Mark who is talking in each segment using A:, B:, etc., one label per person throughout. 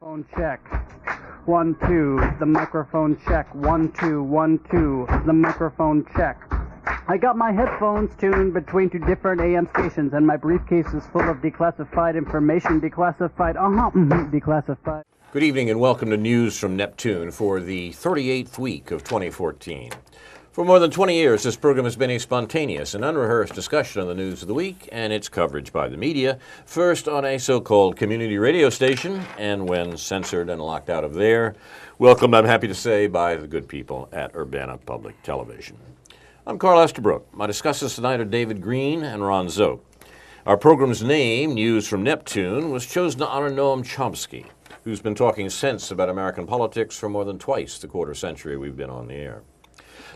A: Phone check. 1, 2. The microphone check. 1, 2, 1, 2. The microphone check. I got my headphones tuned between two different AM stations, and my briefcase is full of declassified information. Declassified. Declassified.
B: Good evening and welcome to News from Neptune for the 38th week of 2014. For more than 20 years, this program has been a spontaneous and unrehearsed discussion on the news of the week and its coverage by the media, first on a so-called community radio station, and when censored and locked out of there, welcomed, I'm happy to say, by the good people at Urbana Public Television. I'm Carl Estabrook. My discussants tonight are David Green and Ron Zook. Our program's name, News from Neptune, was chosen to honor Noam Chomsky, who's been talking sense about American politics for more than twice the quarter century we've been on the air.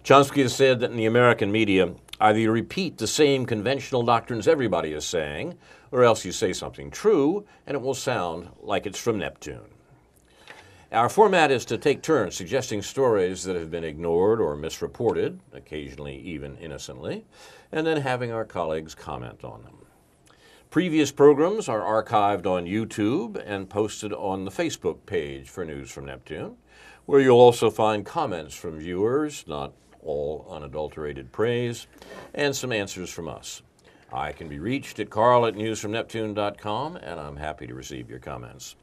B: Chomsky has said that in the American media, either you repeat the same conventional doctrines everybody is saying, or else you say something true, and it will sound like it's from Neptune. Our format is to take turns suggesting stories that have been ignored or misreported, occasionally even innocently, and then having our colleagues comment on them. Previous programs are archived on YouTube and posted on the Facebook page for News from Neptune, where you'll also find comments from viewers, not all unadulterated praise, and some answers from us. I can be reached at carl@newsfromneptune.com, and I'm happy to receive your comments.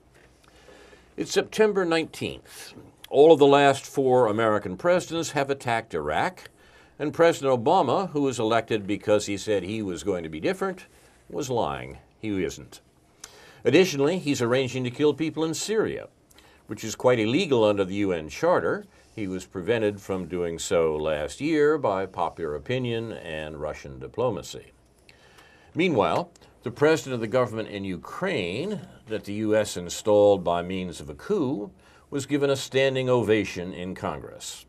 B: It's September 19th. All of the last 4 American presidents have attacked Iraq, and President Obama, who was elected because he said he was going to be different, was lying. He isn't. Additionally, he's arranging to kill people in Syria, which is quite illegal under the UN Charter. He was prevented from doing so last year by popular opinion and Russian diplomacy. Meanwhile, the president of the government in Ukraine, that the U.S. installed by means of a coup, was given a standing ovation in Congress.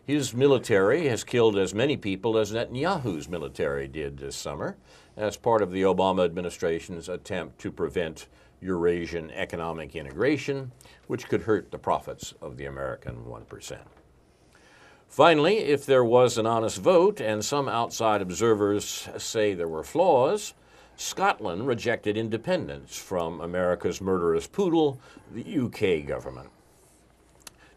B: His military has killed as many people as Netanyahu's military did this summer, as part of the Obama administration's attempt to prevent Eurasian economic integration, which could hurt the profits of the American 1%. Finally, if there was an honest vote, and some outside observers say there were flaws, Scotland rejected independence from America's murderous poodle, the UK government.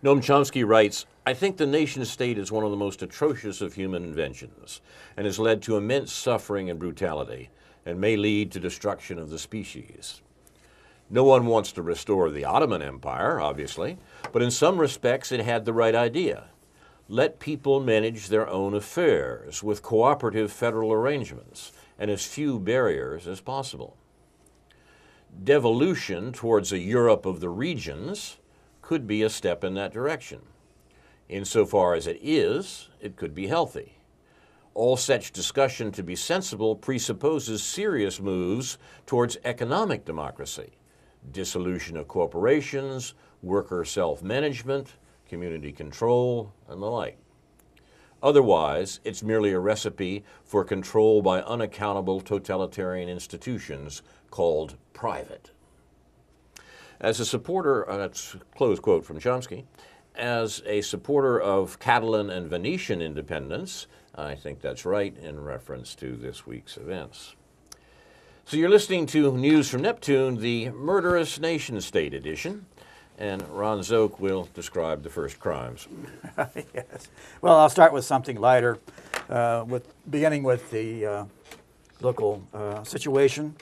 B: Noam Chomsky writes, "I think the nation-state is one of the most atrocious of human inventions and has led to immense suffering and brutality and may lead to destruction of the species. No one wants to restore the Ottoman Empire, obviously, but in some respects it had the right idea. Let people manage their own affairs with cooperative federal arrangements and as few barriers as possible. Devolution towards a Europe of the regions could be a step in that direction. Insofar as it is, it could be healthy. All such discussion, to be sensible, presupposes serious moves towards economic democracy, dissolution of corporations, worker self-management, community control, and the like. Otherwise, it's merely a recipe for control by unaccountable totalitarian institutions called private." As a supporter, that's a close quote from Chomsky, as a supporter of Catalan and Venetian independence, I think that's right in reference to this week's events. So you're listening to News from Neptune, the murderous nation-state edition, and Ron Zook will describe the first crimes.
C: Yes. Well, I'll start with something lighter, beginning with the local situation.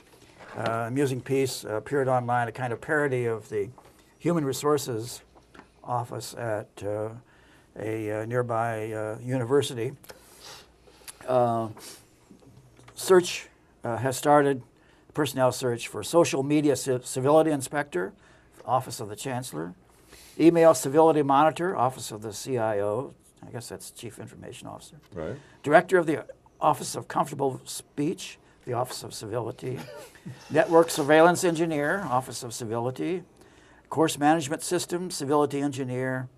C: Amusing piece appeared online, a kind of parody of the Human Resources office at a nearby university. Search has started, personnel search for social media civility inspector, Office of the Chancellor, email civility monitor, Office of the CIO, I guess that's Chief Information Officer,
B: Right.
C: Director of the Office of Comfortable Speech, the Office of Civility, Network Surveillance Engineer, Office of Civility, Course Management System, Civility Engineer,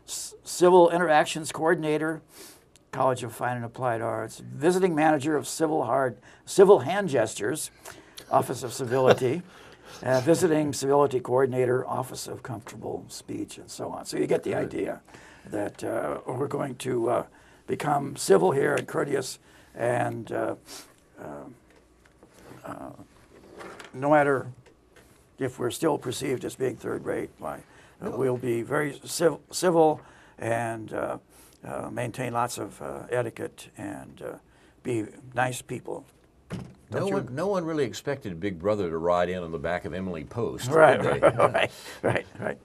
C: Civil Interactions Coordinator, College of Fine and Applied Arts, Visiting Manager of Civil Hand Gestures, Office of Civility, Visiting Civility Coordinator, Office of Comfortable Speech, and so on. So you get the idea that we're going to become civil here and courteous, and no matter if we're still perceived as being third rate, why we'll be very civil and maintain lots of etiquette and be nice people.
B: No one really expected Big Brother to ride in on the back of Emily Post.
C: Right,
B: did they?
C: right.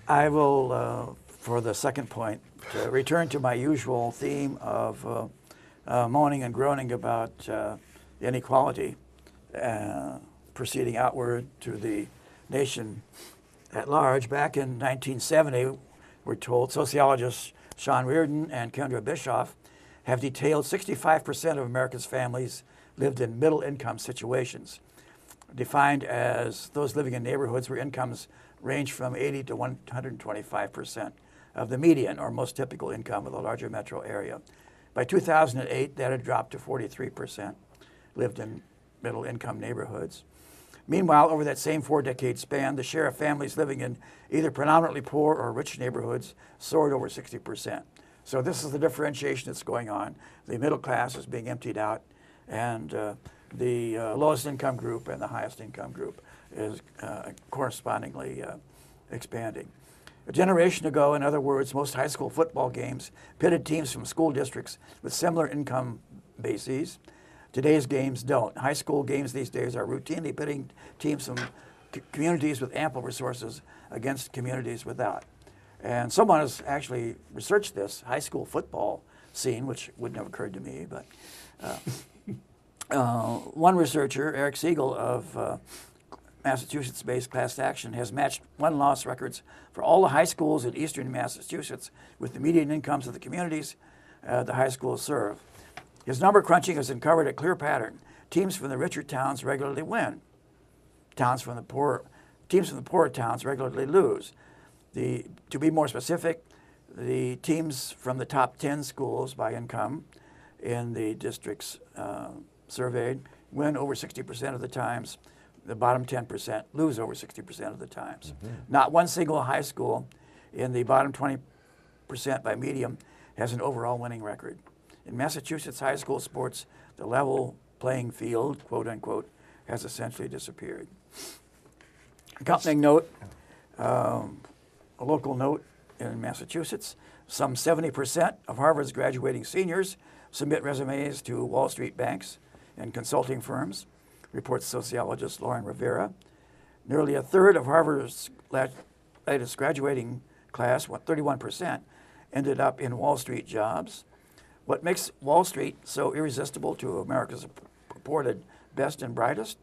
C: I will, for the second point, return to my usual theme of moaning and groaning about inequality, proceeding outward to the nation at large. Back in 1970, we're told sociologists Sean Reardon and Kendra Bischoff have detailed 65% of America's families lived in middle-income situations, defined as those living in neighborhoods where incomes range from 80 to 125% of the median or most typical income of the larger metro area. By 2008, that had dropped to 43% lived in middle-income neighborhoods. Meanwhile, over that same 4-decade span, the share of families living in either predominantly poor or rich neighborhoods soared over 60%. So this is the differentiation that's going on. The middle class is being emptied out, and the lowest income group and the highest income group is correspondingly expanding. A generation ago, in other words, most high school football games pitted teams from school districts with similar income bases. Today's games don't. High school games these days are routinely pitting teams from communities with ample resources against communities without. And someone has actually researched this high school football scene, which wouldn't have occurred to me. But one researcher, Eric Siegel of Massachusetts-based Class Action, has matched win-loss records for all the high schools in eastern Massachusetts with the median incomes of the communities the high schools serve. His number crunching has uncovered a clear pattern. Teams from the richer towns regularly win. Teams from the poorer towns regularly lose. To be more specific, the teams from the top 10 schools by income in the districts surveyed win over 60% of the times. The bottom 10% lose over 60% of the times. Mm-hmm. Not one single high school in the bottom 20% by medium has an overall winning record. In Massachusetts high school sports, the level playing field, quote unquote, has essentially disappeared. Accompanying note, a local note in Massachusetts, some 70% of Harvard's graduating seniors submit resumes to Wall Street banks and consulting firms, reports sociologist Lauren Rivera. Nearly a third of Harvard's latest graduating class, 31%, ended up in Wall Street jobs. What makes Wall Street so irresistible to America's purported best and brightest?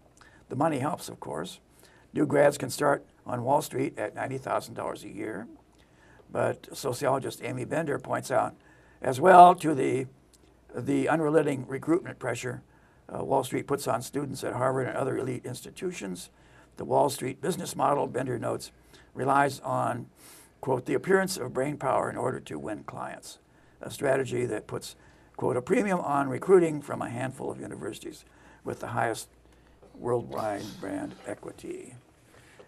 C: The money helps, of course. New grads can start on Wall Street at $90,000 a year. But sociologist Amy Bender points out as well to the unrelenting recruitment pressure Wall Street puts on students at Harvard and other elite institutions. The Wall Street business model, Bender notes, relies on, quote, the appearance of brain power in order to win clients, a strategy that puts, quote, a premium on recruiting from a handful of universities with the highest worldwide brand equity.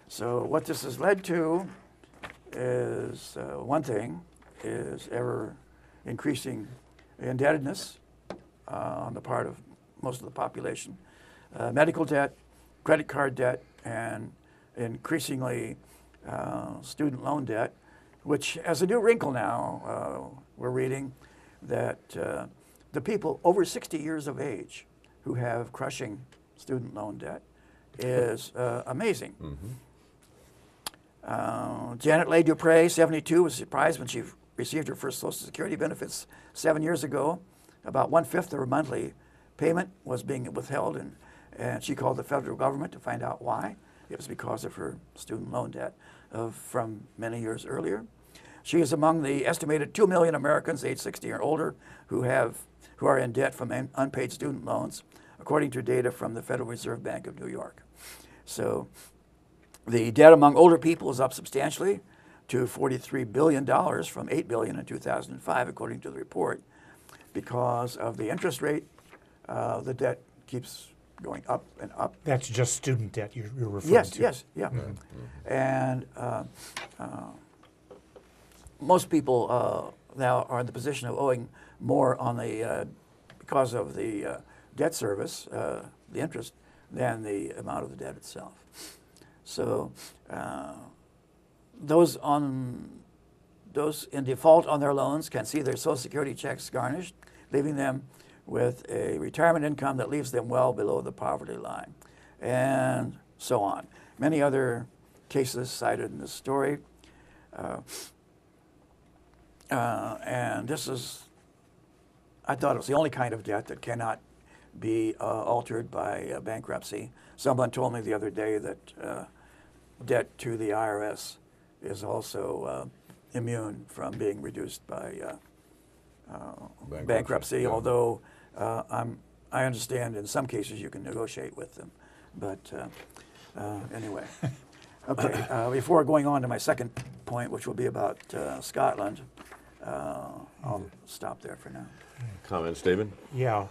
C: So what this has led to is one thing, is ever increasing indebtedness on the part of most of the population, medical debt, credit card debt, and increasingly student loan debt, which has a new wrinkle now. We're reading that the people over 60 years of age who have crushing student loan debt is amazing. Mm-hmm. Janet Leigh Dupre, 72, was surprised when she received her first Social Security benefits 7 years ago. About 1/5 of her monthly payment was being withheld, and she called the federal government to find out why. It was because of her student loan debt from many years earlier. She is among the estimated 2 million Americans aged 60 or older who are in debt from unpaid student loans, according to data from the Federal Reserve Bank of New York. So the debt among older people is up substantially to $43 billion from $8 billion in 2005, according to the report. Because of the interest rate, the debt keeps going up and up.
D: That's just student debt you're referring to?
C: Yes, yeah. Mm-hmm. And most people now are in the position of owing more on the because of the debt service, the interest than the amount of the debt itself. So those in default on their loans can see their Social Security checks garnished, leaving them with a retirement income that leaves them well below the poverty line, and so on. Many other cases cited in this story. And this is, I thought it was the only kind of debt that cannot be altered by bankruptcy. Someone told me the other day that debt to the IRS is also immune from being reduced by bankruptcy,
B: yeah.
C: although I understand in some cases you can negotiate with them. But anyway. Okay, before going on to my second point, which will be about Scotland, I'll stop there for now.
B: Comments, David?
D: Yeah,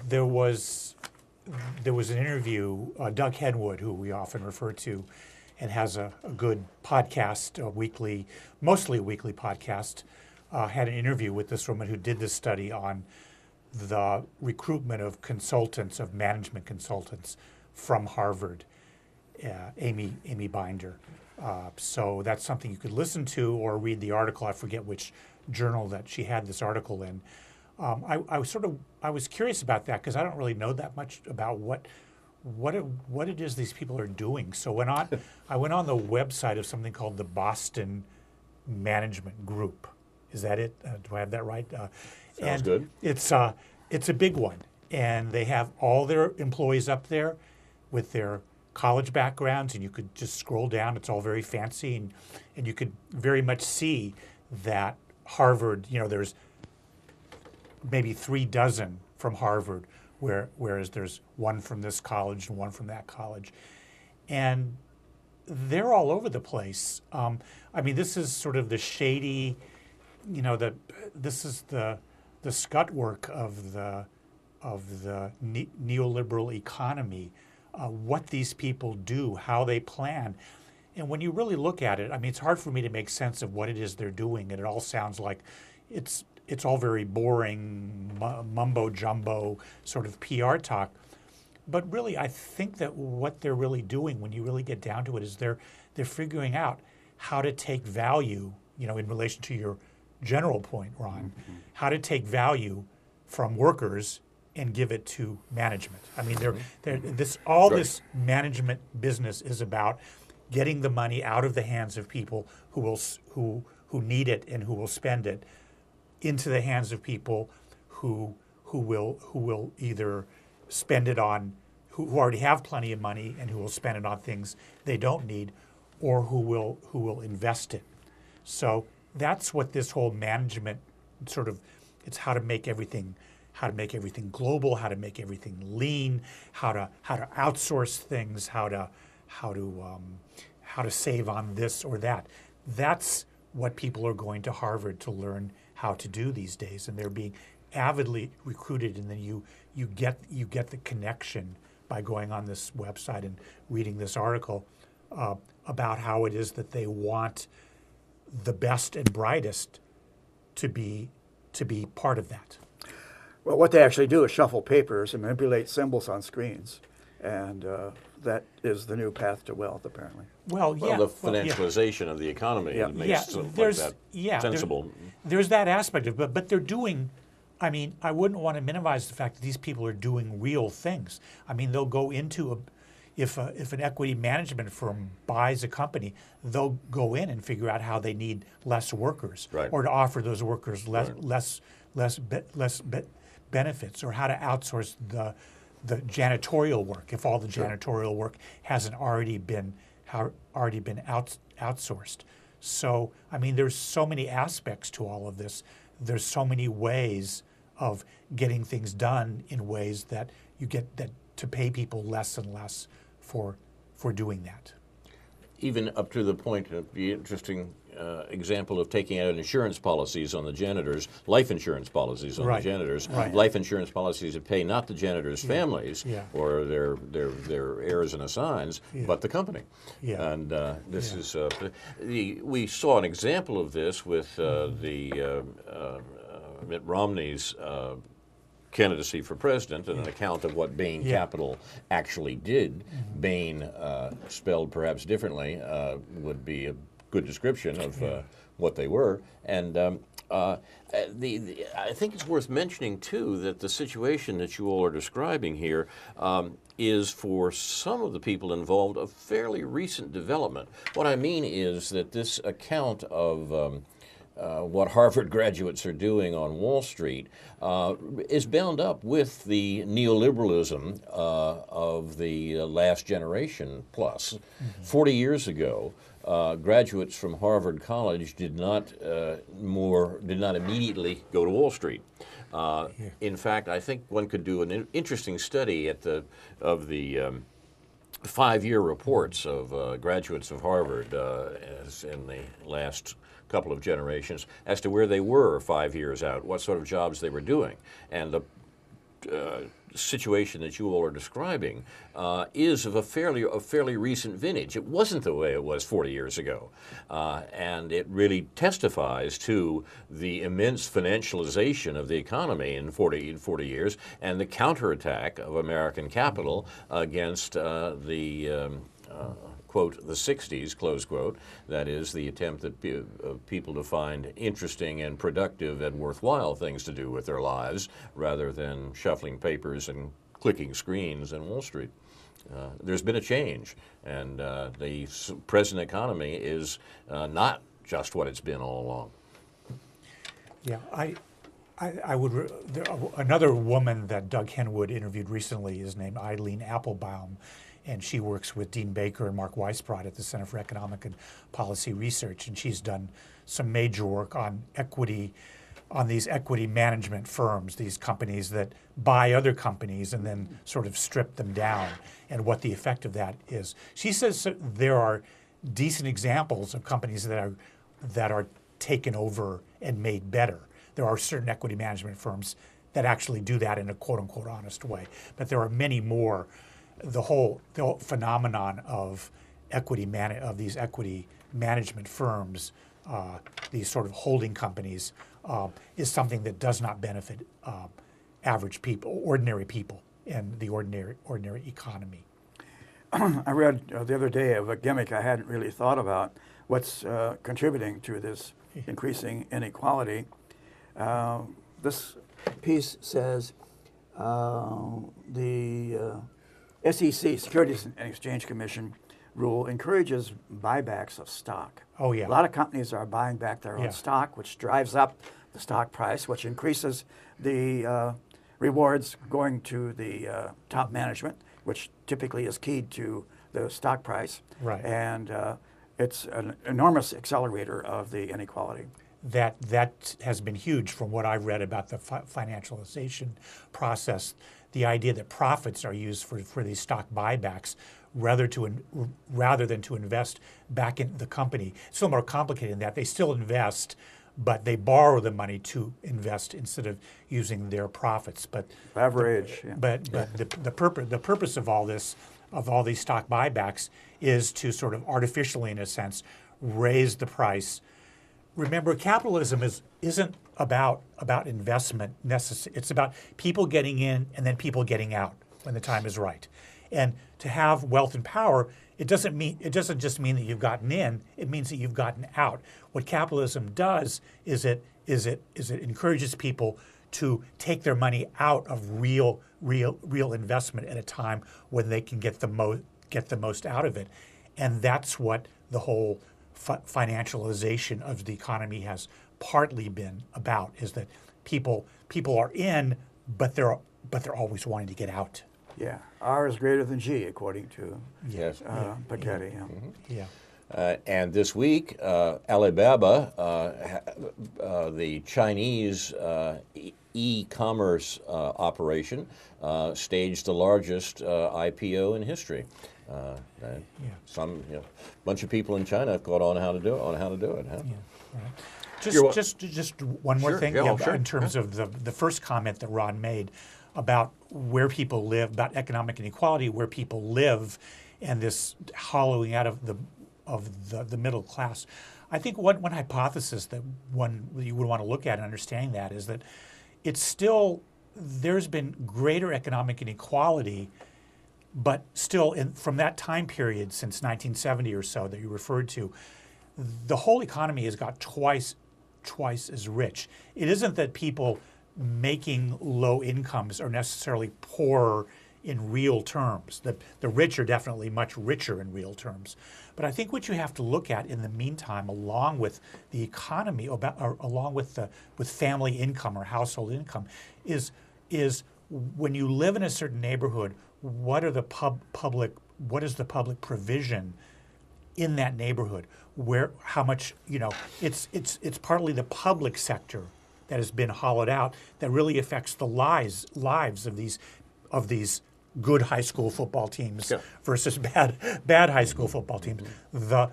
D: there was an interview. Doug Henwood, who we often refer to, and has a good podcast, mostly a weekly podcast, had an interview with this woman who did this study on the recruitment of consultants, of management consultants from Harvard. Amy Binder. So that's something you could listen to or read the article. I forget which journal that she had this article in. I was curious about that because I don't really know that much about what it is these people are doing. So I went on the website of something called the Boston Management Group. Is that it? Do I have that right?
B: Sounds good.
D: It's a big one, and they have all their employees up there with their college backgrounds, and you could just scroll down. It's all very fancy, and you could very much see that Harvard, there's maybe 36 from Harvard, whereas there's one from this college and one from that college. And they're all over the place. This is sort of the shady, this is the scut work of the neoliberal economy. What these people do, how they plan. And when you really look at it, it's hard for me to make sense of what it is they're doing. And it all sounds like it's all very boring, mumbo jumbo sort of PR talk. But really, I think that what they're really doing, when you really get down to it, is they're figuring out how to take value, in relation to your general point, Ron, how to take value from workers and give it to management. This management business is about getting the money out of the hands of people who need it and who will spend it into the hands of people who will either spend it on who already have plenty of money and who will spend it on things they don't need, or who will invest it. So that's what this whole management it's how to make everything global, how to make everything lean, how to outsource things, how to save on this or that. That's what people are going to Harvard to learn how to do these days, and they're being avidly recruited. And then you get the connection by going on this website and reading this article about how it is that they want the best and brightest to be part of that.
C: Well, what they actually do is shuffle papers and manipulate symbols on screens, and that is the new path to wealth, apparently.
B: Well, the financialization of the economy makes that sensible.
D: There's that aspect of it, but they're doing. I wouldn't want to minimize the fact that these people are doing real things. They'll go into if an equity management firm buys a company, they'll go in and figure out how they need less workers, or to offer those workers less benefits, or how to outsource the janitorial work if all the janitorial work hasn't already been outsourced. So there's so many aspects to all of this. There's so many ways of getting things done in ways that you get that to pay people less and less for doing that.
B: Even up to the point of the interesting example of taking out insurance policies on the janitors, life insurance policies on the janitors, life insurance policies that pay not the janitors' families or their heirs and assigns, but the company. And this is we saw an example of this with Mitt Romney's candidacy for president and an account of what Bain Capital actually did. Bain, spelled perhaps differently, would be a good description of what they were. And I think it's worth mentioning, too, that the situation that you all are describing here is, for some of the people involved, a fairly recent development. What I mean is that this account of what Harvard graduates are doing on Wall Street is bound up with the neoliberalism of the last generation plus. 40 years ago, graduates from Harvard College did not immediately go to Wall Street. In fact, I think one could do an interesting study of the 5-year reports of graduates of Harvard as in the last couple of generations as to where they were 5 years out, what sort of jobs they were doing. And the situation that you all are describing is of a fairly recent vintage. It wasn't the way it was 40 years ago. And it really testifies to the immense financialization of the economy in 40 years and the counterattack of American capital against quote, the 60s, close quote. That is, the attempt of people to find interesting and productive and worthwhile things to do with their lives rather than shuffling papers and clicking screens in Wall Street. There's been a change, and the present economy is not just what it's been all along.
D: Yeah, I would. Another woman that Doug Henwood interviewed recently is named Eileen Applebaum, and she works with Dean Baker and Mark Weisbrot at the Center for Economic and Policy Research, and she's done some major work on these equity management firms, these companies that buy other companies and then sort of strip them down, and what the effect of that is. She says there are decent examples of companies that are taken over and made better. There are certain equity management firms that actually do that in a quote-unquote honest way, but there are many more. The whole phenomenon of these equity management firms, these sort of holding companies, is something that does not benefit average people, ordinary people, in the ordinary economy.
C: I read the other day of a gimmick I hadn't really thought about. What's contributing to this increasing inequality? This piece says the SEC, Securities and Exchange Commission rule, encourages buybacks of stock.
D: Oh, yeah.
C: A lot of companies are buying back their own stock, which drives up the stock price, which increases the rewards going to the top management, which typically is keyed to the stock price.
D: Right.
C: And it's an enormous accelerator of the inequality.
D: That has been huge from what I've read about the financialization process. The idea that profits are used for these stock buybacks rather than to invest back in the company. It's a little more complicated than that. They still invest, but they borrow the money to invest instead of using their profits. But
C: leverage.
D: The purpose of all this, of all these stock buybacks, is to sort of artificially, in a sense, raise the price. Remember, capitalism isn't about investment necessarily. It's about people getting in and then people getting out when the time is right. And to have wealth and power, it doesn't just mean that you've gotten in. It means that you've gotten out. What capitalism does is it encourages people to take their money out of real investment at a time when they can get the most out of it. And that's what the whole financialization of the economy has partly been about, is that people are in, but they're always wanting to get out.
C: Yeah, R is greater than G, according to Piketty.
B: And this week, Alibaba, the Chinese e-commerce operation, staged the largest IPO in history. Some bunch of people in China caught on how to do it. Huh?
D: Yeah, right. Just one more thing in terms of the first comment that Ron made about where people live, about economic inequality, where people live, and this hollowing out of the middle class. I think one hypothesis that you would want to look at in understanding that is that it's still there's been greater economic inequality, but still, from that time period since 1970 or so that you referred to, the whole economy has got twice as rich. It isn't that people making low incomes are necessarily poorer in real terms. The rich are definitely much richer in real terms. But I think what you have to look at in the meantime, along with the economy, or along with family income or household income, is when you live in a certain neighborhood, what is the public provision in that neighborhood? How much, it's partly the public sector that has been hollowed out that really affects the lives of these good high school football teams versus bad high school football teams. The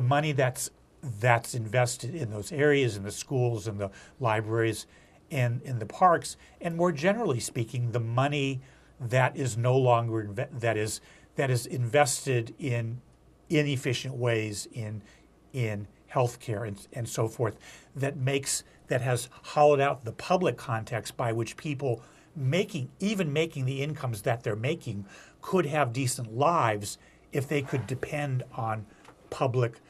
D: money that's invested in those areas, in the schools and the libraries and in the parks, and more generally speaking, the money that is no longer that is invested in inefficient ways in healthcare and so forth, that has hollowed out the public context by which people making the incomes that they're making could have decent lives if they could depend on public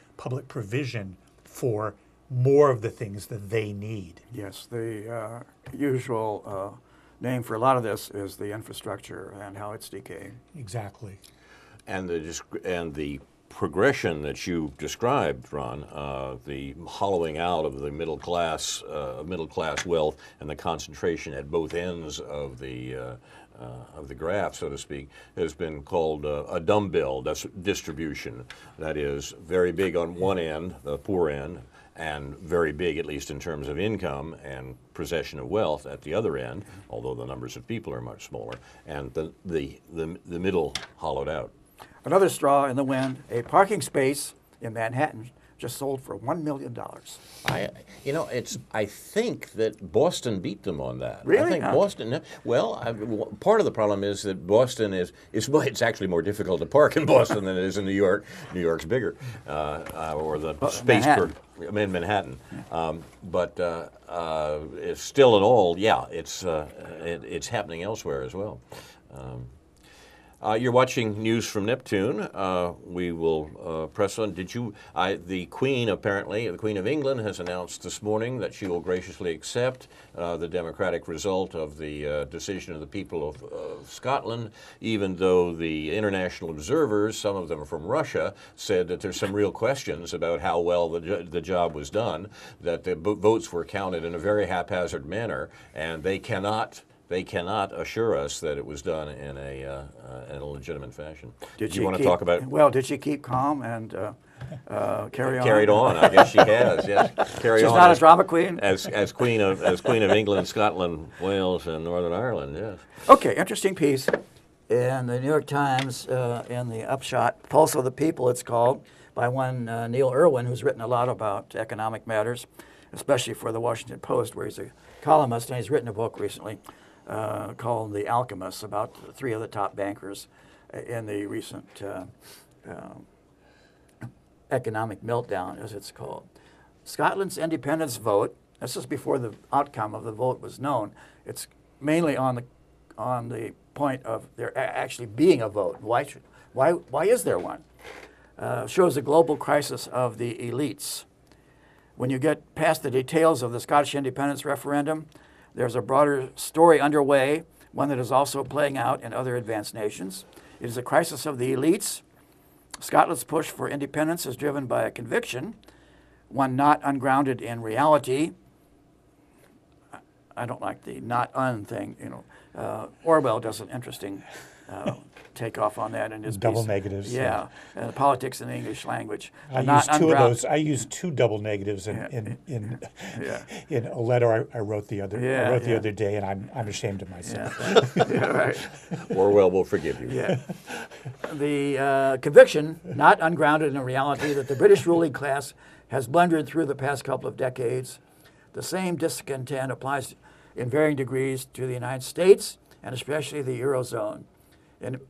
D: provision for more of the things that they need.
C: Yes, the usual name for a lot of this is the infrastructure and how it's decaying.
D: Exactly.
B: And the progression that you described, Ron, the hollowing out of the middle class wealth and the concentration at both ends of the graph, so to speak, has been called a dumbbell distribution. That is very big on one end, the poor end, and very big, at least in terms of income and possession of wealth, at the other end, although the numbers of people are much smaller, and the middle hollowed out.
C: Another straw in the wind, a parking space in Manhattan just sold for $1 million.
B: I think that Boston beat them on that.
C: Really?
B: I think Boston. Well, part of the problem is that Boston it's actually more difficult to park in Boston than it is in New York. New York's bigger, or the space
C: Manhattan.
B: in Manhattan. But it's still in all, it's happening elsewhere as well. You're watching news from Neptune. We will press on. The Queen, apparently, the Queen of England has announced this morning that she will graciously accept the democratic result of the decision of the people of Scotland, even though the international observers, some of them from Russia, said that there's some real questions about how well the job was done, that the votes were counted in a very haphazard manner, and they cannot assure us that it was done in a legitimate fashion. Did you want to talk about?
C: Well, did she keep calm and carry on?
B: Carried on. I guess she has. Yes, carry on.
C: She's not a drama queen.
B: As Queen of England, Scotland, Wales, and Northern Ireland. Yes.
C: Okay, interesting piece in the New York Times in the Upshot Pulse of the People. It's called by one Neil Irwin, who's written a lot about economic matters, especially for the Washington Post, where he's a columnist, and he's written a book recently called The Alchemists, about three of the top bankers in the recent economic meltdown, as it's called. Scotland's independence vote, this is before the outcome of the vote was known. It's mainly on the point of there actually being a vote. Why is there one? Shows a global crisis of the elites. When you get past the details of the Scottish independence referendum, there's a broader story underway, one that is also playing out in other advanced nations. It is a crisis of the elites. Scotland's push for independence is driven by a conviction, one not ungrounded in reality. I don't like the not un thing. Orwell does an interesting takeoff on that in his
D: double
C: piece.
D: Negatives.
C: Yeah, politics in the English language.
D: I used two of those. I used two double negatives in a letter I wrote the other other day, and I'm ashamed of myself.
C: Yeah, right.
B: Orwell will forgive you.
C: Yeah. The conviction, not ungrounded in reality, that the British ruling class has blundered through the past couple of decades. The same discontent applies in varying degrees to the United States and especially the Eurozone. In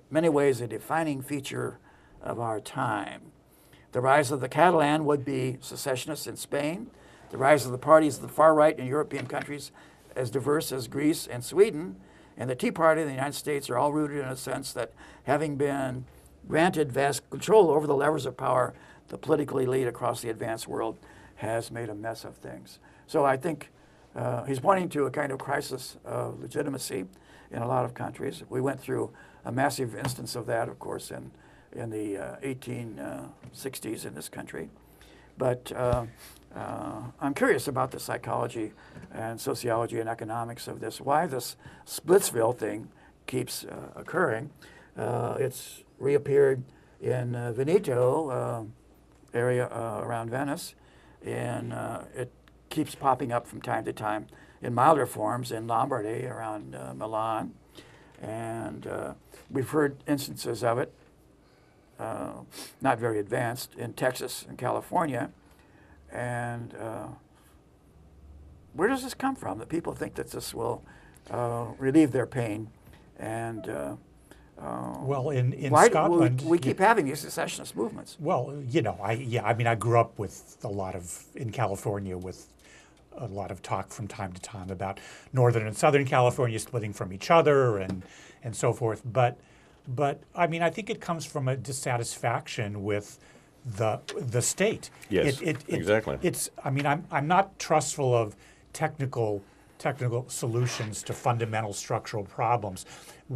C: many ways, a defining feature of our time. The rise of the Catalan would-be secessionists in Spain, the rise of the parties of the far right in European countries as diverse as Greece and Sweden, and the Tea Party in the United States are all rooted in a sense that having been granted vast control over the levers of power, the political elite across the advanced world has made a mess of things. So I think he's pointing to a kind of crisis of legitimacy in a lot of countries. We went through a massive instance of that, of course, in the 1860s in this country. But I'm curious about the psychology and sociology and economics of this, why this Splitsville thing keeps occurring. It's reappeared in Veneto area around Venice, and it keeps popping up from time to time in milder forms in Lombardy around Milan. And we've heard instances of it, not very advanced, in Texas and California. And where does this come from, that people think that this will relieve their pain? And
D: well, in
C: why
D: Scotland,
C: we keep having these secessionist movements?
D: well, you know, I mean, I grew up with in California with a lot of talk from time to time about Northern and Southern California splitting from each other and so forth. But I mean, I think it comes from a dissatisfaction with the state.
B: Yes, exactly.
D: It's. I mean, I'm not trustful of technical solutions to fundamental structural problems.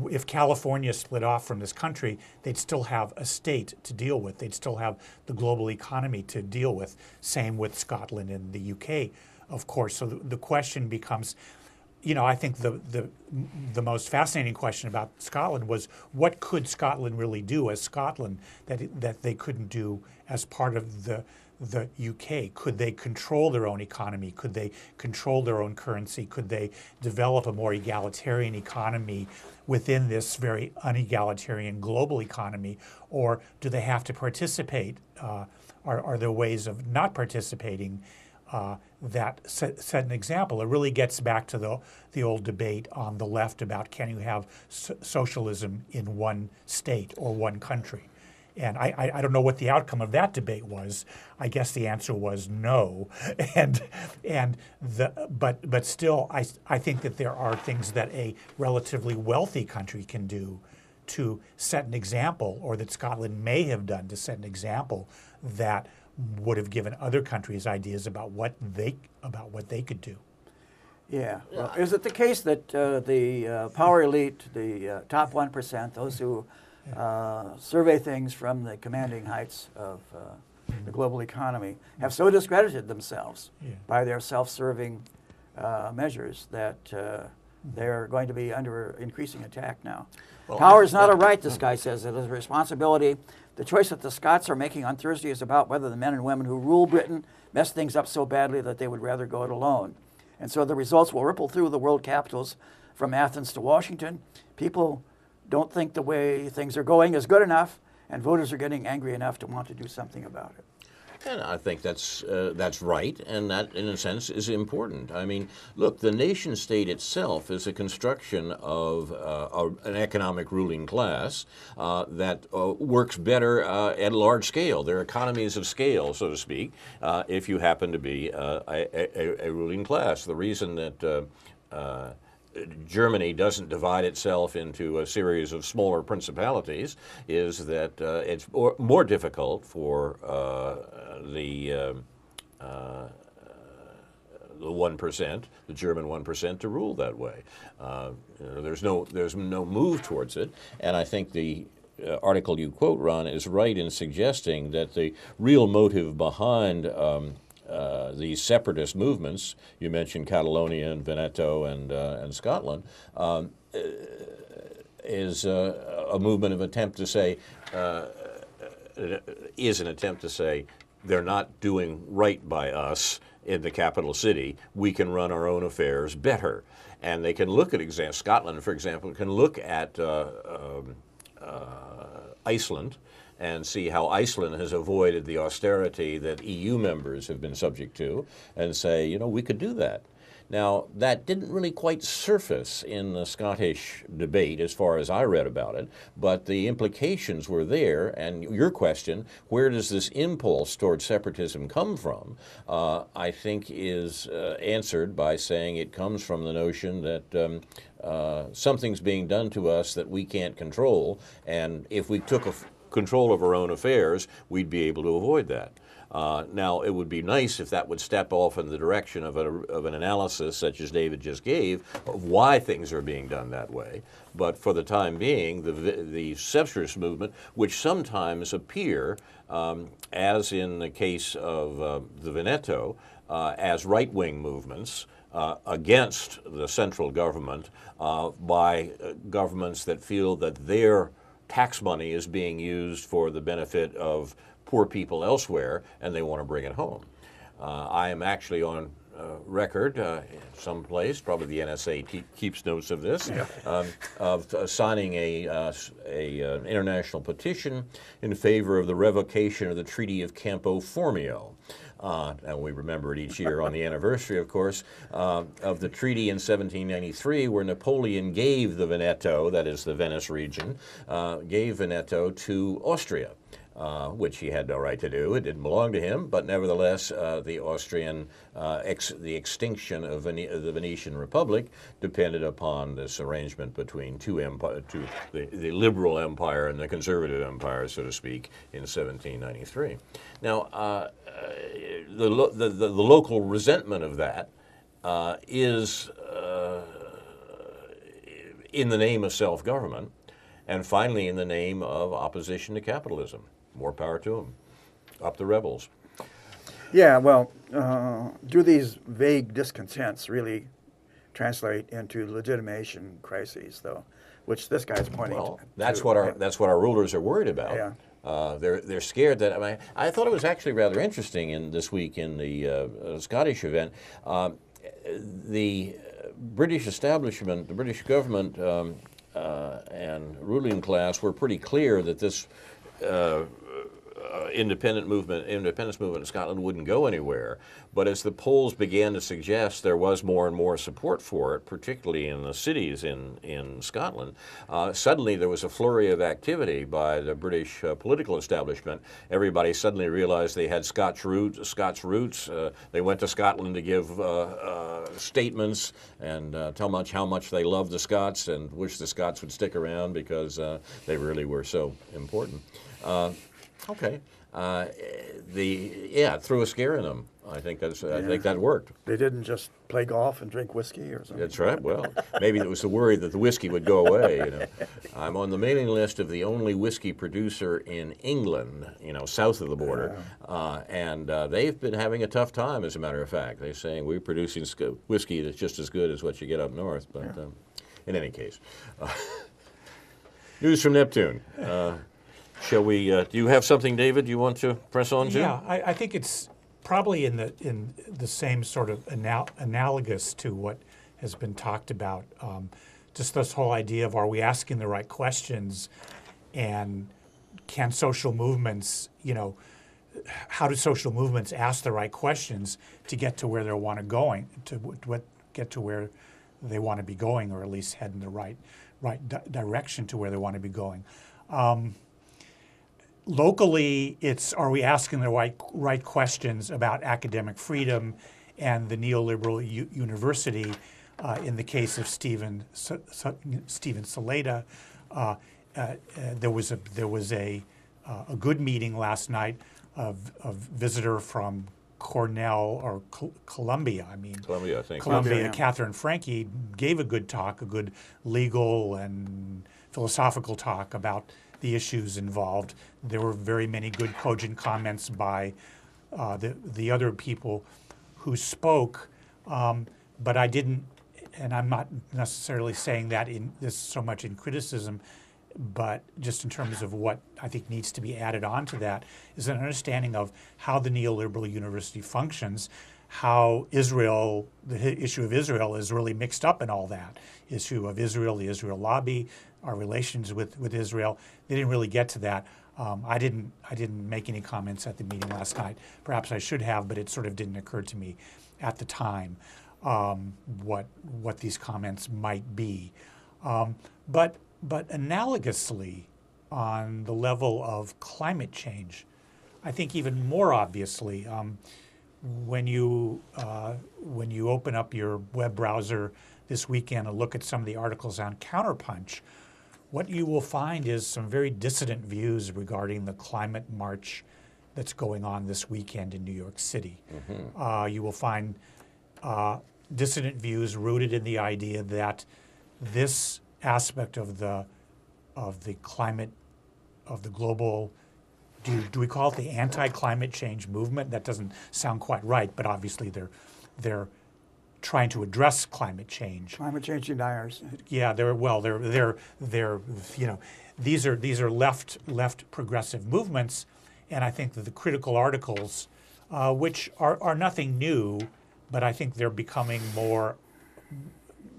D: If California split off from this country, they'd still have a state to deal with. They'd still have the global economy to deal with. Same with Scotland and the UK, of course. So the question becomes, you know, I think the most fascinating question about Scotland was, what could Scotland really do as Scotland that they couldn't do as part of the UK? Could they control their own economy? Could they control their own currency? Could they develop a more egalitarian economy within this very unegalitarian global economy? Or do they have to participate? Are there ways of not participating that set an example? It really gets back to the old debate on the left about, can you have socialism in one state or one country? And I don't know what the outcome of that debate was. I guess the answer was no. But still, I think that there are things that a relatively wealthy country can do to set an example, or that Scotland may have done to set an example, that would have given other countries ideas about what they could do.
C: Yeah. Well, is it the case that the power elite, the top 1%, those who survey things from the commanding heights of the global economy, have so discredited themselves by their self-serving measures that they're going to be under increasing attack now? Well, power is not a right, this guy says. It is a responsibility. The choice that the Scots are making on Thursday is about whether the men and women who rule Britain mess things up so badly that they would rather go it alone. And so the results will ripple through the world capitals from Athens to Washington. People don't think the way things are going is good enough, and voters are getting angry enough to want to do something about it.
B: And I think that's right, and that, in a sense, is important. I mean, look, the nation state itself is a construction of an economic ruling class that works better at a large scale. There are economies of scale, so to speak, if you happen to be a ruling class. The reason that Germany doesn't divide itself into a series of smaller principalities is that it's more difficult for the 1%, the German 1%, to rule that way. There's no move towards it, and I think the article you quote, Ron, is right in suggesting that the real motive behind these separatist movements, you mentioned Catalonia and Veneto and Scotland, is a movement of attempt to say, they're not doing right by us in the capital city. We can run our own affairs better. And they can look at Scotland, for example, can look at Iceland and see how Iceland has avoided the austerity that EU members have been subject to, and say, you know, we could do that. Now, that didn't really quite surface in the Scottish debate as far as I read about it, but the implications were there. And your question, where does this impulse toward separatism come from, I think is answered by saying it comes from the notion that something's being done to us that we can't control, and if we took control of our own affairs, we'd be able to avoid that. Now, it would be nice if that would step off in the direction of an analysis such as David just gave of why things are being done that way. But for the time being, the separatist movement, which sometimes appear, as in the case of the Veneto, as right-wing movements against the central government by governments that feel that their tax money is being used for the benefit of poor people elsewhere, and they want to bring it home. I am actually on record someplace, probably the NSA keeps notes of this, of signing an international petition in favor of the revocation of the Treaty of Campo Formio. And we remember it each year on the anniversary, of course, of the treaty in 1793 where Napoleon gave the Veneto, that is the Venice region, gave Veneto to Austria. Which he had no right to do. It didn't belong to him, but nevertheless, the Austrian, the extinction of the Venetian Republic depended upon this arrangement between the liberal empire and the conservative empire, so to speak, in 1793. Now, the local resentment of that is in the name of self-government, and finally in the name of opposition to capitalism. More power to them. Up the rebels.
E: Yeah, well, do these vague discontents really translate into legitimation crises, though, which this guy's pointing to?
B: Well, that's what our rulers are worried about.
E: Yeah.
B: They're scared that. I thought it was actually rather interesting in this week in the Scottish event. The British establishment, the British government, and ruling class were pretty clear that this independence movement in Scotland wouldn't go anywhere. But as the polls began to suggest there was more and more support for it, particularly in the cities in Scotland, suddenly there was a flurry of activity by the British political establishment. Everybody suddenly realized they had Scots roots. They went to Scotland to give statements and tell how much they loved the Scots and wish the Scots would stick around because they really were so important. Okay. It threw a scare in them. I think that worked.
E: They didn't just play golf and drink whiskey or something.
B: That's right. Well, maybe it was the worry that the whiskey would go away. I'm on the mailing list of the only whiskey producer in England, south of the border, and they've been having a tough time. As a matter of fact, they're saying we're producing whiskey that's just as good as what you get up north. But in any case, news from Neptune. Shall we? Do you have something, David, you want to press on to?
D: Yeah, I think it's probably in the same sort of analogous to what has been talked about. Just this whole idea of, are we asking the right questions, and can social movements, how do social movements ask the right questions to get to where they want to going, get to where they want to be going, or at least head in the right direction to where they want to be going. Locally, it's, are we asking the right questions about academic freedom and the neoliberal university? In the case of Stephen Saleta, there was a good meeting last night of visitor from Cornell or Columbia.
B: Columbia, I think.
D: Columbia, Catherine Franke gave a good talk, a good legal and philosophical talk about the issues involved. There were very many good, cogent comments by the other people who spoke, but I didn't, and I'm not necessarily saying that in this so much in criticism, but just in terms of what I think needs to be added on to that is an understanding of how the neoliberal university functions, how Israel, the issue of Israel is really mixed up in all that. Issue of Israel, the Israel lobby, our relations with Israel. They didn't really get to that. I didn't make any comments at the meeting last night. Perhaps I should have, but it sort of didn't occur to me at the time. what these comments might be. But analogously, on the level of climate change, I think even more obviously, when you open up your web browser this weekend and look at some of the articles on Counterpunch, what you will find is some very dissident views regarding the climate march that's going on this weekend in New York City. You will find dissident views rooted in the idea that this aspect of the climate, of the global, do we call it the anti-climate change movement? That doesn't sound quite right, but obviously they're trying to address climate change.
E: Climate change deniers.
D: Yeah, they're these are left progressive movements, and I think that the critical articles, which are nothing new, but I think they're becoming more.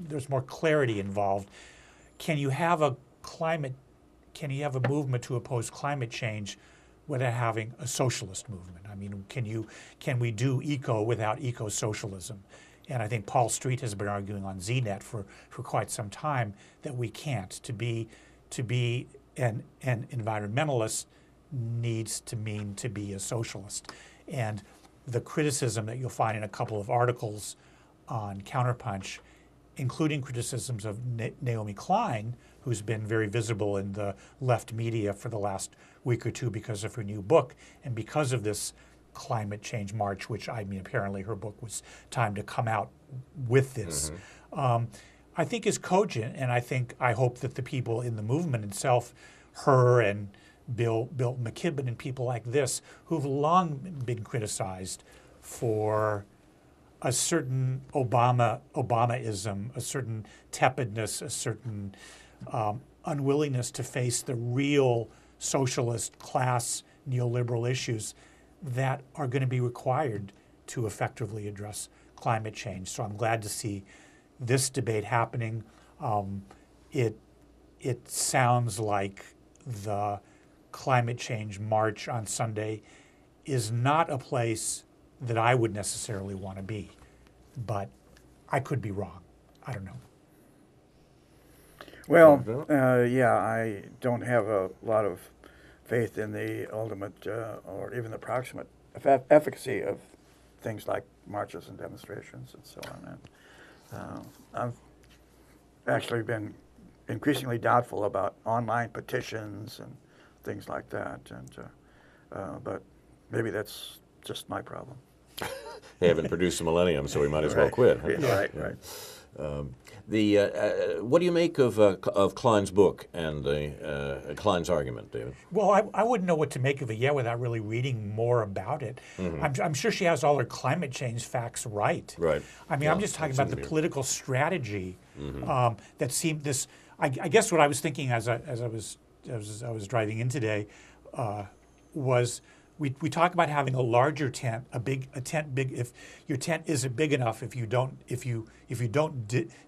D: There's more clarity involved. Can you have a movement to oppose climate change without having a socialist movement? I mean, can we do eco without eco-socialism? And I think Paul Street has been arguing on ZNet for quite some time that we can't. To be an environmentalist needs to mean to be a socialist. And the criticism that you'll find in a couple of articles on Counterpunch, including criticisms of Naomi Klein, who's been very visible in the left media for the last week or two because of her new book and because of this climate change march, which I mean, apparently her book was timed to come out with this, I think is cogent, and I hope that the people in the movement itself, her and Bill McKibben and people like this, who've long been criticized for a certain Obamaism, a certain tepidness, a certain unwillingness to face the real socialist class neoliberal issues that are going to be required to effectively address climate change. So I'm glad to see this debate happening. It sounds like the climate change march on Sunday is not a place that I would necessarily want to be, but I could be wrong. I don't know.
E: Well, yeah, I don't have a lot of faith in the ultimate or even the approximate efficacy of things like marches and demonstrations and so on. And I've actually been increasingly doubtful about online petitions and things like that. And but maybe that's just my problem.
B: They haven't produced a millennium, so we might as well quit. Huh?
E: Yeah, right.
B: What do you make of Klein's book and Klein's argument, David?
D: Well, I wouldn't know what to make of it yet without really reading more about it. I'm sure she has all her climate change facts right.
B: Right.
D: I mean, I'm just talking about the political strategy that seemed this. I guess what I was thinking as I was driving in today was. We talk about having a larger tent, if your tent isn't big enough, if you don't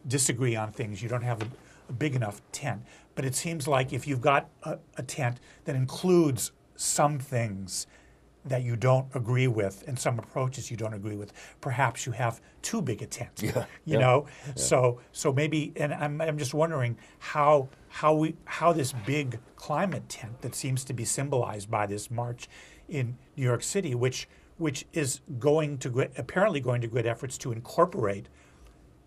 D: disagree on things, you don't have a big enough tent. But it seems like if you've got a tent that includes some things that you don't agree with and some approaches you don't agree with, perhaps you have too big a tent.
B: Yeah.
D: You know, so maybe, and I'm just wondering how this big climate tent that seems to be symbolized by this march in New York City, which is apparently going to good efforts to incorporate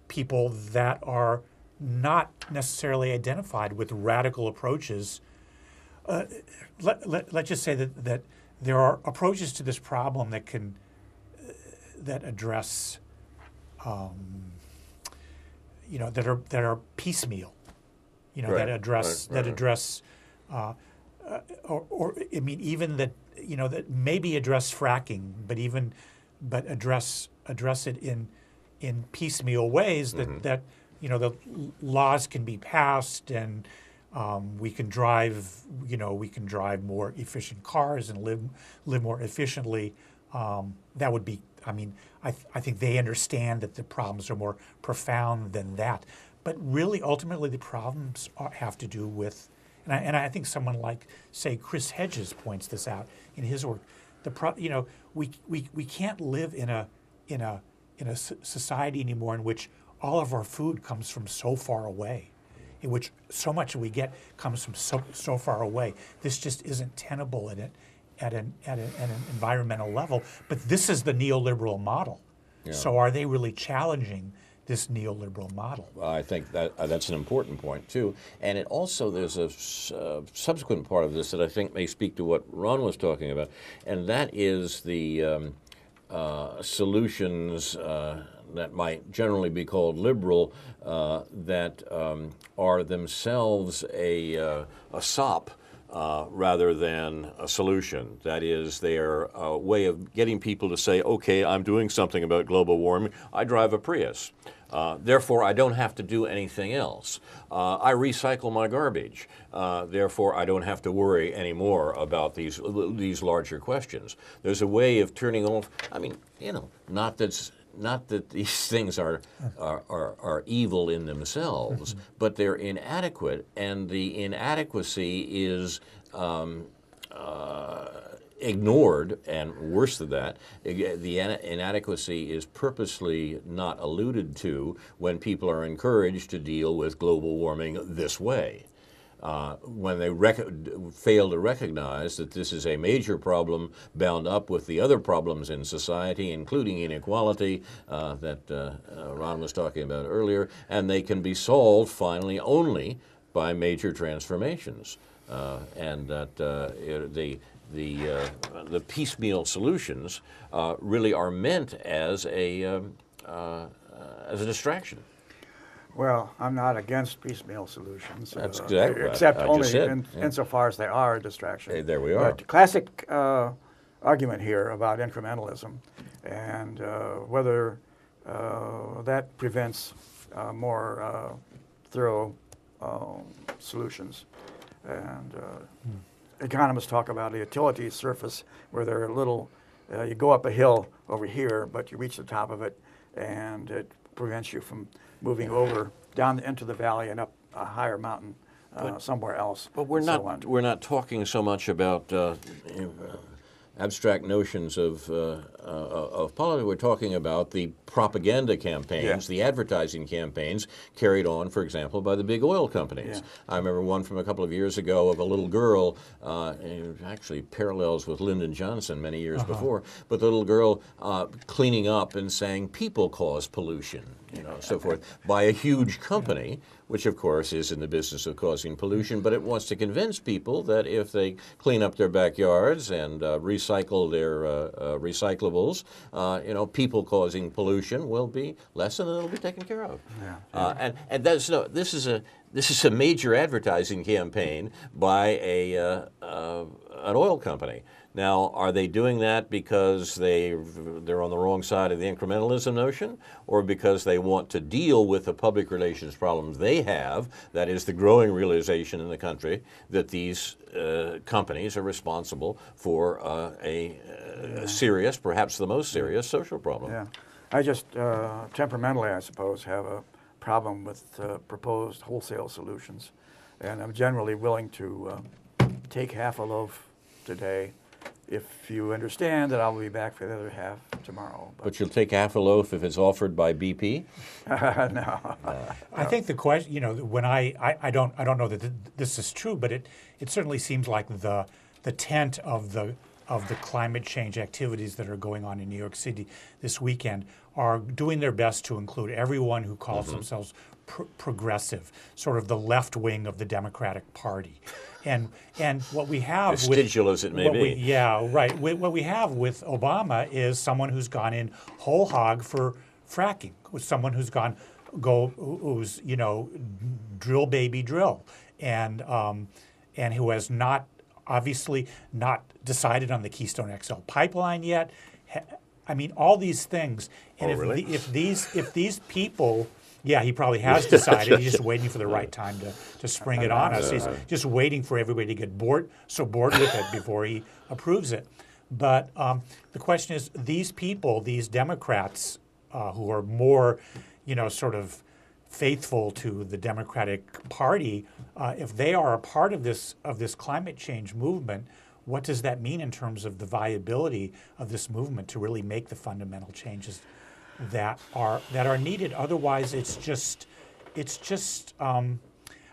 D: people that are not necessarily identified with radical approaches. Let's just say that there are approaches to this problem that address, that are piecemeal, that address or I mean even that that maybe address fracking, but address it in piecemeal ways that the laws can be passed and we can drive more efficient cars and live more efficiently. That would be. I mean, I think they understand that the problems are more profound than that. But really, ultimately, the problems have to do with, and I think someone like, say, Chris Hedges points this out in his work. We can't live in in a society anymore in which all of our food comes from so far away, in which so much we get comes from so far away. This just isn't tenable at an environmental level. But this is the neoliberal model.
B: Yeah.
D: So are they really challenging this neoliberal model?
B: Well, I think that that's an important point too, and it also there's a subsequent part of this that I think may speak to what Ron was talking about, and that is the solutions that might generally be called liberal that are themselves a sop. Rather than a solution. That is, they're a way of getting people to say, okay, I'm doing something about global warming. I drive a Prius. Therefore, I don't have to do anything else. I recycle my garbage. Therefore, I don't have to worry anymore about these larger questions. There's a way of turning off, I mean, not that these things are evil in themselves, but they're inadequate, and the inadequacy is ignored, and worse than that, the inadequacy is purposely not alluded to when people are encouraged to deal with global warming this way. When they fail to recognize that this is a major problem bound up with the other problems in society, including inequality that Ron was talking about earlier, and they can be solved finally only by major transformations, and that the piecemeal solutions really are meant as a distraction.
E: Well, I'm not against piecemeal solutions.
B: That's exactly right.
E: Except
B: I
E: only
B: just said,
E: insofar as they are a distraction.
B: Hey, there we are.
E: But classic argument here about incrementalism and whether that prevents more thorough solutions. And economists talk about a utility surface where there are little, you go up a hill over here, but you reach the top of it, and it prevents you from moving over down into the valley and up a higher mountain somewhere else.
B: But we're not talking so much about abstract notions of politics. We're talking about the propaganda campaigns, the advertising campaigns carried on, for example, by the big oil companies. Yeah. I remember one from a couple of years ago of a little girl, and it actually parallels with Lyndon Johnson many years before, but the little girl cleaning up and saying people cause pollution, so forth, by a huge company, which of course is in the business of causing pollution, but it wants to convince people that if they clean up their backyards and recycle their recyclables, people causing pollution will be lessened and it'll be taken care of. Yeah. And that's this is a major advertising campaign by an oil company. Now, are they doing that because they're on the wrong side of the incrementalism notion, or because they want to deal with the public relations problems they have, that is the growing realization in the country that these companies are responsible for a serious, perhaps the most serious social problem?
E: Yeah. I just, temperamentally, I suppose, have a problem with proposed wholesale solutions. And I'm generally willing to take half a loaf today if you understand that I'll be back for the other half tomorrow.
B: But you'll take half a loaf if it's offered by BP?
E: No.
D: I think the question, when I don't know that this is true, but it certainly seems like the tent of the climate change activities that are going on in New York City this weekend are doing their best to include everyone who calls themselves progressive, sort of the left wing of the Democratic Party. And what we have,
B: vestigial as it may be.
D: What we have with Obama is someone who's gone in whole hog for fracking, with someone who's who's drill baby drill, and who has obviously not decided on the Keystone XL pipeline yet. I mean, all these things. And
B: really?
D: if these people. Yeah, he probably has decided. He's just waiting for the right time to spring it on us. He's just waiting for everybody to get bored with it before he approves it. But the question is, these people, these Democrats who are more, sort of faithful to the Democratic Party, if they are a part of this climate change movement, what does that mean in terms of the viability of this movement to really make the fundamental changes that are needed. Otherwise, it's just.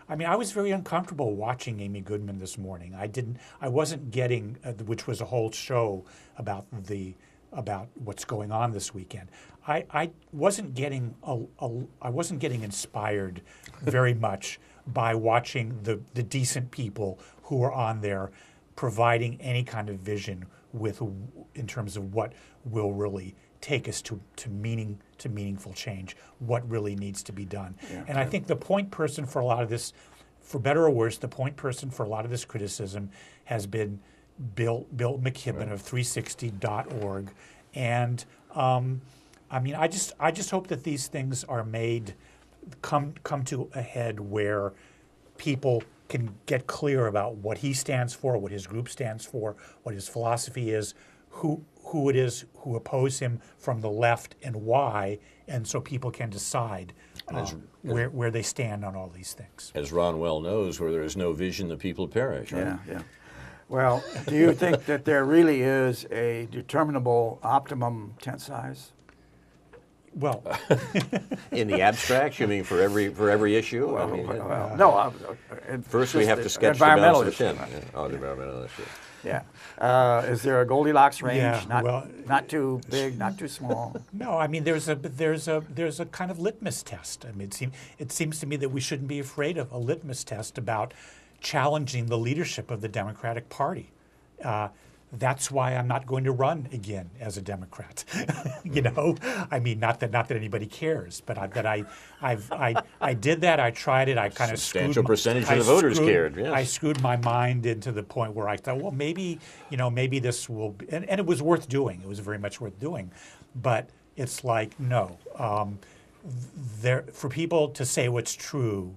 D: I mean, I was very uncomfortable watching Amy Goodman this morning. I wasn't getting, which was a whole show about what's going on this weekend. I wasn't getting I wasn't getting inspired very much by watching the decent people who are on there providing any kind of vision in terms of what will really take us to meaningful change, what really needs to be done. Yeah. And I think the point person for a lot of this, for better or worse, the point person for a lot of this criticism has been Bill McKibben of 360.org. And I mean, I just hope that these things are come to a head where people can get clear about what he stands for, what his group stands for, what his philosophy is, who it is who oppose him from the left and why, and so people can decide where they stand on all these things.
B: As Ron well knows, where there is no vision, the people perish. Right?
E: Yeah, yeah. Well, do you think that there really is a determinable optimum tent size?
D: Well,
B: in the abstract, you mean for every issue?
E: Well,
B: I mean,
E: no.
B: First, we have to sketch the balance of the tent.
E: Right?
B: Yeah. Oh, the environmental issue.
E: Yeah. Is there a Goldilocks range?
D: Yeah,
E: not too big, not too small.
D: No, I mean there's a kind of litmus test. I mean it seems to me that we shouldn't be afraid of a litmus test about challenging the leadership of the Democratic Party. That's why I'm not going to run again as a Democrat. You know, I mean, not that anybody cares, but I did that. I tried it. I kind of
B: substantial percentage of the voters cared. Yes.
D: I screwed my mind into the point where I thought, well, maybe this will be, and it was worth doing. It was very much worth doing, but it's like no, for people to say what's true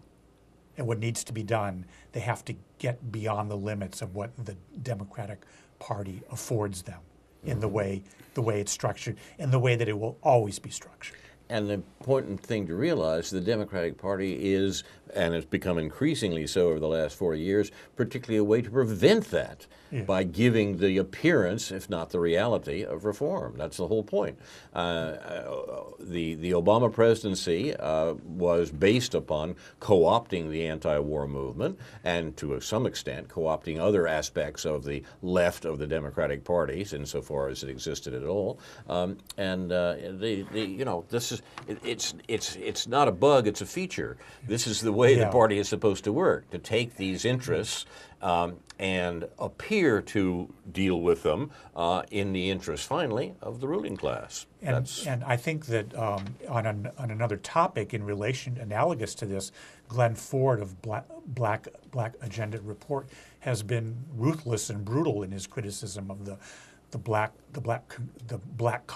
D: and what needs to be done, they have to get beyond the limits of what the Democratic Party affords them in the way it's structured, in the way that it will always be structured.
B: And the important thing to realize, the Democratic Party is, and it's become increasingly so over the last 4 years, particularly a way to prevent that by giving the appearance, if not the reality, of reform. That's the whole point. The Obama presidency was based upon co-opting the anti-war movement and, to some extent, co-opting other aspects of the left of the Democratic parties, insofar as it existed at all. This is it's not a bug; it's a feature. This is the way the party is supposed to work: to take these interests and appear to deal with them in the interest, finally, of the ruling class.
D: And I think that on another topic in relation, analogous to this, Glenn Ford of Black Agenda Report has been ruthless and brutal in his criticism of the Black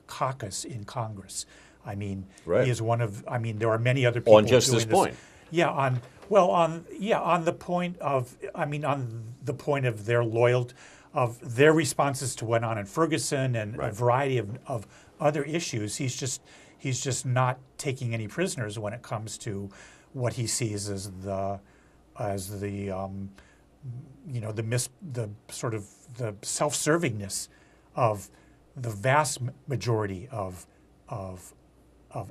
D: Caucus in Congress. I mean, he is one of. I mean, there are many other people
B: on just
D: doing
B: this point.
D: Yeah, on the point of. I mean, on the point of their loyalty, of their responses to what went on in Ferguson and a variety of other issues. He's just not taking any prisoners when it comes to what he sees as the sort of the self-servingness of the vast majority of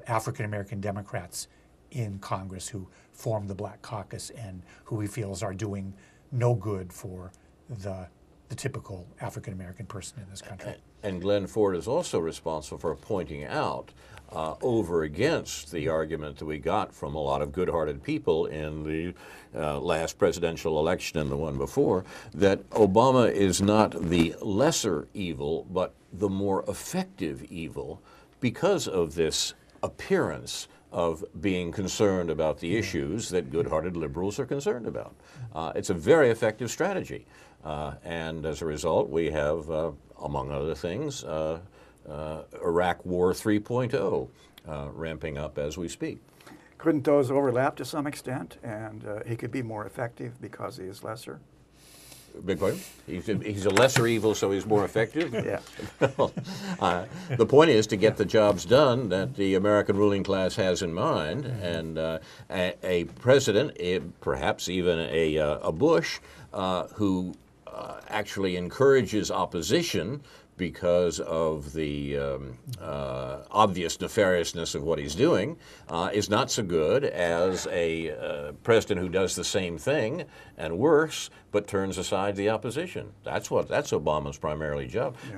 D: African American Democrats in Congress who form the Black Caucus and who he feels are doing no good for the typical African American person in this country.
B: And Glenn Ford is also responsible for pointing out over against the argument that we got from a lot of good-hearted people in the last presidential election and the one before, that Obama is not the lesser evil, but the more effective evil because of this appearance of being concerned about the issues that good-hearted liberals are concerned about. It's a very effective strategy. And as a result, we have, among other things, Iraq War 3.0 ramping up as we speak.
E: Couldn't those overlap to some extent, and he could be more effective because he is lesser?
B: Big pardon? He's a lesser evil, so he's more effective?
E: Yeah.
B: The point is to get the jobs done that the American ruling class has in mind, and a president, perhaps even a Bush, who actually encourages opposition because of the obvious nefariousness of what he's doing, is not so good as a president who does the same thing and worse, but turns aside the opposition. That's Obama's primarily job. Yeah.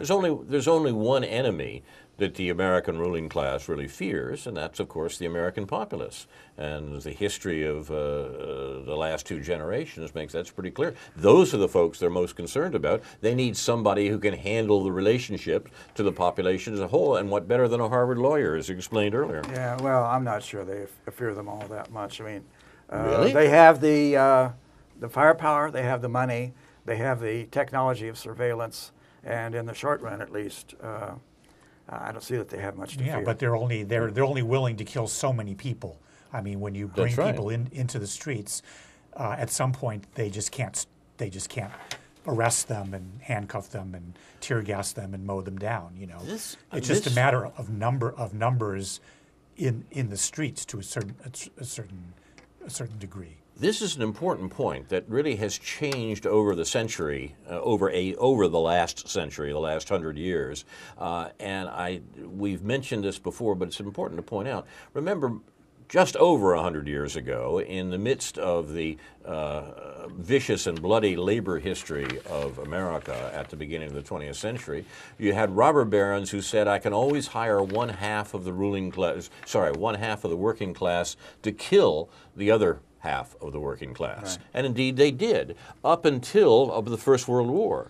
B: There's only one enemy that the American ruling class really fears, and that's, of course, the American populace. And the history of the last 2 generations makes that pretty clear. Those are the folks they're most concerned about. They need somebody who can handle the relationship to the population as a whole, and what better than a Harvard lawyer, as you explained earlier.
E: Yeah, well, I'm not sure they fear them all that much. I mean,
B: really?
E: They have the firepower, they have the money, they have the technology of surveillance, and in the short run, at least, I don't see that they have much to fear.
D: Yeah, but they're only willing to kill so many people. I mean, when you bring people into the streets, at some point they just can't arrest them and handcuff them and tear gas them and mow them down. You know, it's just a matter of numbers in the streets to a certain degree.
B: This is an important point that really has changed over the century, over the last century, the last 100 years. And we've mentioned this before, but it's important to point out. Remember, just over 100 years ago, in the midst of the vicious and bloody labor history of America at the beginning of the 20th century, you had robber barons who said, I can always hire one half of the working class to kill the other half of the working class. Right. And indeed they did, up until of the First World War.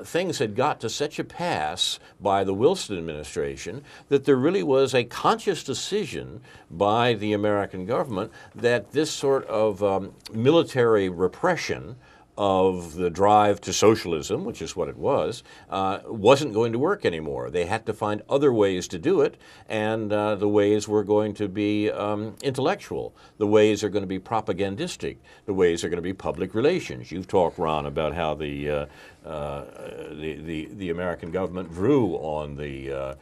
B: Things had got to such a pass by the Wilson administration that there really was a conscious decision by the American government that this sort of military repression of the drive to socialism, which is what it was, wasn't going to work anymore. They had to find other ways to do it, and the ways were going to be intellectual. The ways are going to be propagandistic. The ways are going to be public relations. You've talked, Ron, about how the American government drew on the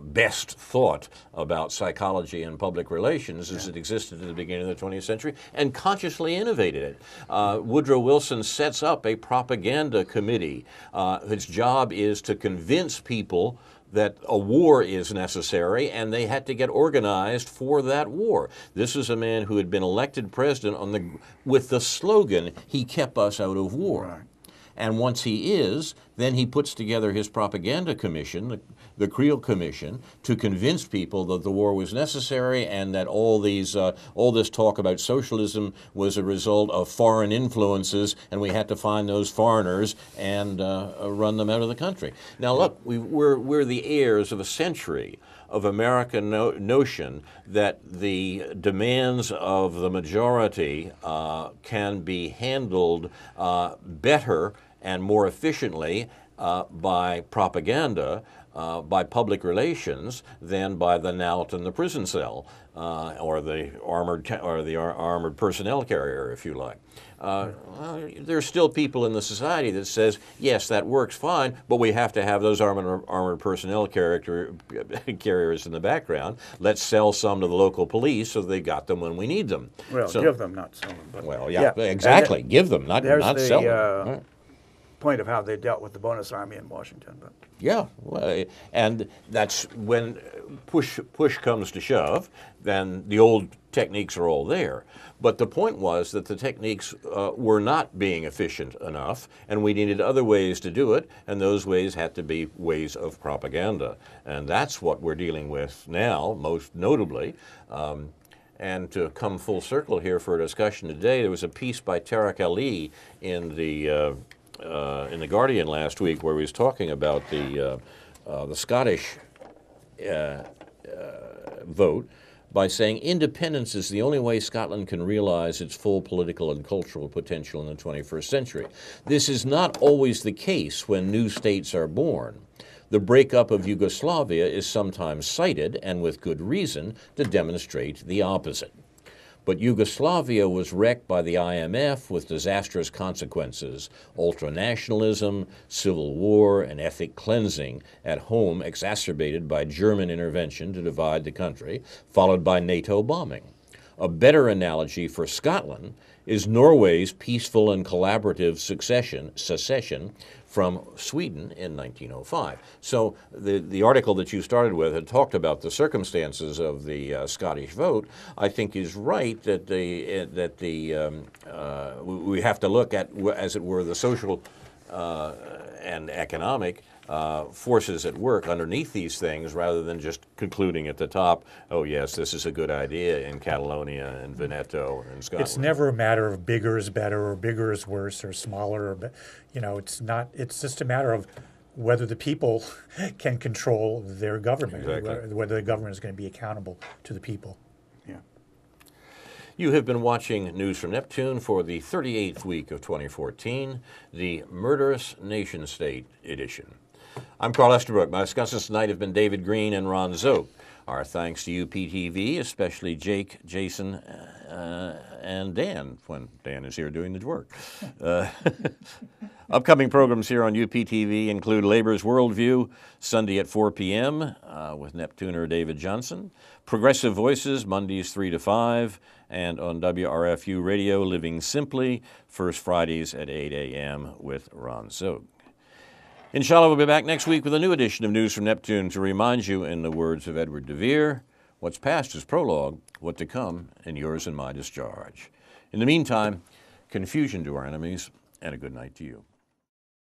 B: best thought about psychology and public relations as it existed at the beginning of the 20th century and consciously innovated it. Woodrow Wilson sets up a propaganda committee. Its job is to convince people that a war is necessary, and they had to get organized for that war. This is a man who had been elected president with the slogan, "He kept us out of war." Right. And once he is, then he puts together his propaganda commission, the Creel Commission, to convince people that the war was necessary and that all this talk about socialism was a result of foreign influences, and we had to find those foreigners and run them out of the country. Now, look, we're the heirs of a century of American notion that the demands of the majority can be handled better and more efficiently by propaganda, by public relations, than by the knout and the prison cell, or the armored personnel carrier, if you like. There's still people in the society that says, yes, that works fine, but we have to have those armored personnel carriers in the background. Let's sell some to the local police so they got them when we need them.
E: Well, give them, not sell them. But
B: well, yeah. Exactly. Give them, not sell them. Right.
E: Point of how they dealt with the bonus army in Washington. But
B: yeah, well, and that's when push comes to shove, then the old techniques are all there. But the point was that the techniques were not being efficient enough, and we needed other ways to do it, and those ways had to be ways of propaganda. And that's what we're dealing with now, most notably. And to come full circle here for a discussion today, there was a piece by Tariq Ali in the Guardian last week where he was talking about the Scottish vote by saying independence is the only way Scotland can realize its full political and cultural potential in the 21st century. This is not always the case when new states are born. The breakup of Yugoslavia is sometimes cited, and with good reason, to demonstrate the opposite. But Yugoslavia was wrecked by the IMF with disastrous consequences: ultranationalism, civil war, and ethnic cleansing at home exacerbated by German intervention to divide the country, followed by NATO bombing. A better analogy for Scotland is Norway's peaceful and collaborative secession from Sweden in 1905. So the article that you started with had talked about the circumstances of the Scottish vote. I think is right that we have to look at, as it were, the social and economic forces at work underneath these things, rather than just concluding at the top, oh yes, this is a good idea in Catalonia and Veneto and Scotland.
D: It's never a matter of bigger is better or bigger is worse or smaller. Or, it's not. It's just a matter of whether the people can control their government,
B: Exactly.
D: whether the government is going to be accountable to the people.
E: Yeah.
B: You have been watching News from Neptune for the 38th week of 2014, the Murderous Nation State edition. I'm Carl Estabrook. My discussants tonight have been David Green and Ron Zook. Our thanks to UPTV, especially Jake, Jason, and Dan, when Dan is here doing the work. Upcoming programs here on UPTV include Labor's Worldview, Sunday at 4 p.m. With Neptuner David Johnson, Progressive Voices, Mondays 3 to 5, and on WRFU Radio, Living Simply, first Fridays at 8 a.m. with Ron Zook. Inshallah, we'll be back next week with a new edition of News from Neptune to remind you, in the words of Edward de Vere, what's past is prologue, what to come in yours and my discharge. In the meantime, confusion to our enemies, and a good night to you.